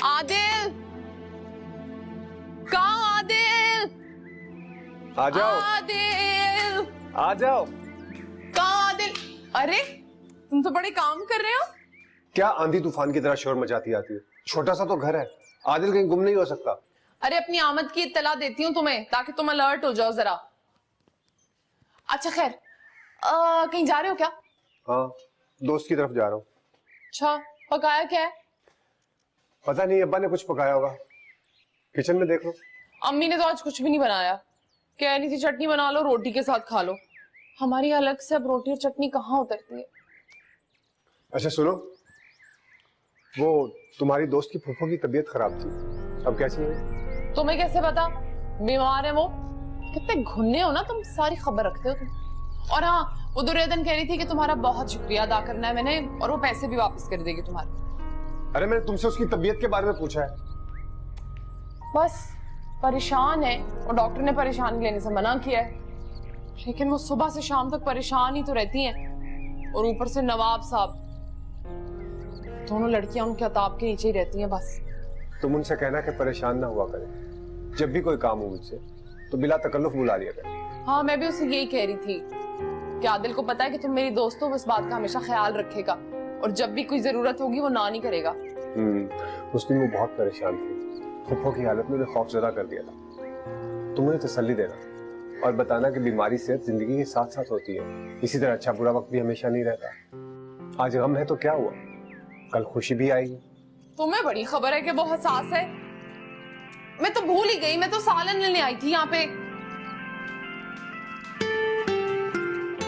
आदिल, कहाँ आदिल? आ जाओ। आदिल, आ जाओ। कहाँ आदिल? अरे तुम तो बड़े काम कर रहे हो। क्या आंधी तूफान की तरह शोर मचाती आती है? छोटा सा तो घर है, आदिल कहीं गुम नहीं हो सकता। अरे अपनी आमद की इत्तला देती हूँ तुम्हें ताकि तुम अलर्ट हो जाओ जरा। अच्छा खैर, कहीं जा रहे हो क्या? हाँ, दोस्त की तरफ जा रहा हूँ। अच्छा, पकाया क्या है? पता नहीं, अब्बा ने कुछ पकाया होगा, किचन में देख लो। अम्मी ने तो आज कुछ भी नहीं बनाया, कह रही थी चटनी बना लो रोटी के साथ खा लो। हमारी अलग से अब रोटी और चटनी कहाँ उतरती है। अच्छा सुनो, वो तुम्हारी दोस्त की फूफो की तबीयत खराब थी, अब कैसी है? तुम्हें कैसे पता? बीमार है वो। कितने घुन्ने हो ना तुम, सारी खबर रखते हो तुम। और हाँ, वो दुर्योधन कह रही थी कि तुम्हारा बहुत शुक्रिया अदा करना है मैंने, और वो पैसे भी वापस कर देगी तुम्हारे। अरे मैंने तुमसे उसकी तबीयत के बारे में पूछा है। बस परेशान है, और डॉक्टर ने परेशानी लेने से मना किया है, लेकिन वो सुबह से शाम तक परेशान ही तो रहती हैं। और ऊपर से नवाब साहब, दोनों लड़कियां उनके अताब के नीचे ही रहती हैं बस। तुम उनसे कहना कि परेशान ना हुआ करे, जब भी कोई काम हो मुझसे तो बिला तकल्लुफ बुला लिया करे। हाँ, मैं भी उसे यही कह रही थी कि आदिल को पता है कि तुम मेरी दोस्त हो, इस बात का हमेशा ख्याल रखेगा, और जब भी कोई जरूरत होगी वो ना नहीं करेगा। उस दिन वो बहुत परेशान थी, फुफ्फो की हालत में उन्हें खौफजदा कर दिया था। तुम उन्हें तसल्ली देना और बताना कि बीमारी सेहत जिंदगी के साथ साथ होती है, इसी तरह अच्छा बुरा वक्त भी हमेशा नहीं रहता। आज गम है तो क्या हुआ, कल खुशी भी आएगी। तुम्हें बड़ी खबर है कि वो हसास है। मैं तो भूल ही गई, मैं तो सालन लेने आई थी यहाँ पे।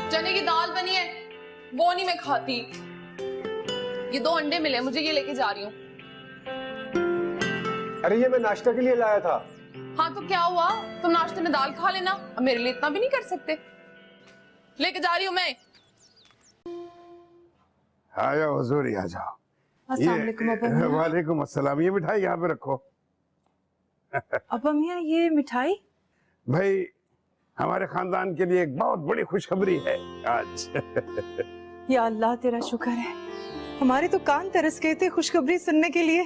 चने की दाल बनी है, वो नहीं मैं खाती। ये 2 अंडे मिले, मुझे ये लेके जा रही हूँ। अरे ये मैं नाश्ता के लिए लाया था। हाँ तो क्या हुआ, तुम नाश्ते में दाल खा लेना, अब मेरे लिए इतना भी नहीं कर सकते। लेके जा रही हूँ मैं। आ जाओ हुजूर, आ जाओ। अस्सलाम वालेकुम अब्बा मियां। वालेकुम अस्सलाम। ये मिठाई यहाँ पे रखो। अब्बा मियां, ये मिठाई? भाई हमारे खानदान के लिए एक बहुत बड़ी खुशखबरी है आज। या अल्लाह तेरा शुक्र है, हमारे तो कान तरस गए थे खुशखबरी सुनने के लिए।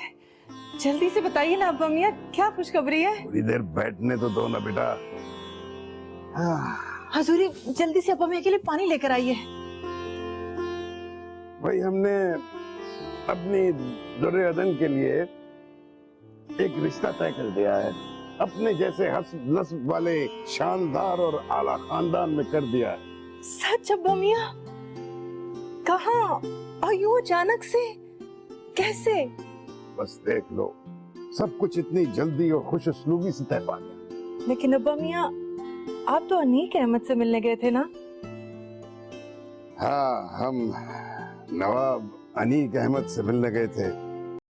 जल्दी से बताइए ना अब्बा मियां, क्या खुशखबरी है? थोड़ी देर बैठने तो दो ना बेटा। हजूरी जल्दी से अब्बा मियां के लिए पानी लेकर आइए। भाई हमने अपनी दुर्योधन के लिए एक रिश्ता तय कर दिया है, अपने जैसे हस्ब नस्ब वाले शानदार और आला खानदान में कर दिया है। सच अब्बा मियां? कहाँ और यूं अचानक से, कैसे? बस देख लो, सब कुछ इतनी जल्दी और खुश उसलूबी से तय पा गया। लेकिन अब्बा मियां, आप तो अनीक अहमद से मिलने गए थे ना? हाँ, हम नवाब अनीक अहमद से मिलने गए थे।